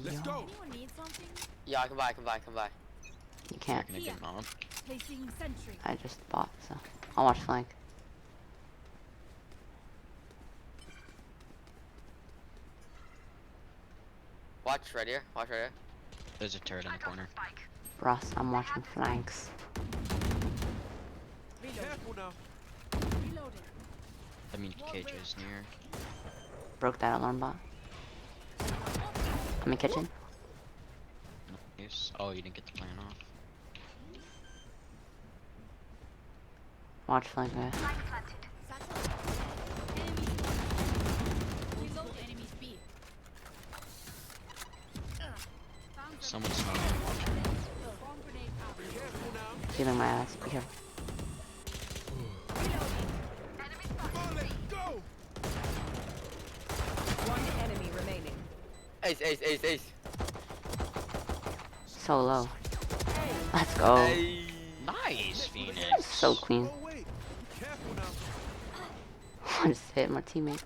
Let's Yo. go. Anyone need something? Yeah, I can buy. You can't. Gonna get mobbed. Placing sentry. I just bought, so I'll watch flank. Watch right here. Watch right here. There's a turret in the corner. Ross, I'm watching flanks. Careful now. Reloading. That means KJ is near. Broke that alarm bot. I'm in kitchen. Nice. Oh, you didn't get the plan off. Watch flank, guys. Reload enemies B. Someone's smoking. Bomb grenade out. Careful now. Healing my ass. Be careful. Come on, let's go. One enemy remaining. Ace. So low. Let's go. Hey. Nice, Phoenix. So clean. Oh wait. Careful now. I just hit my teammate.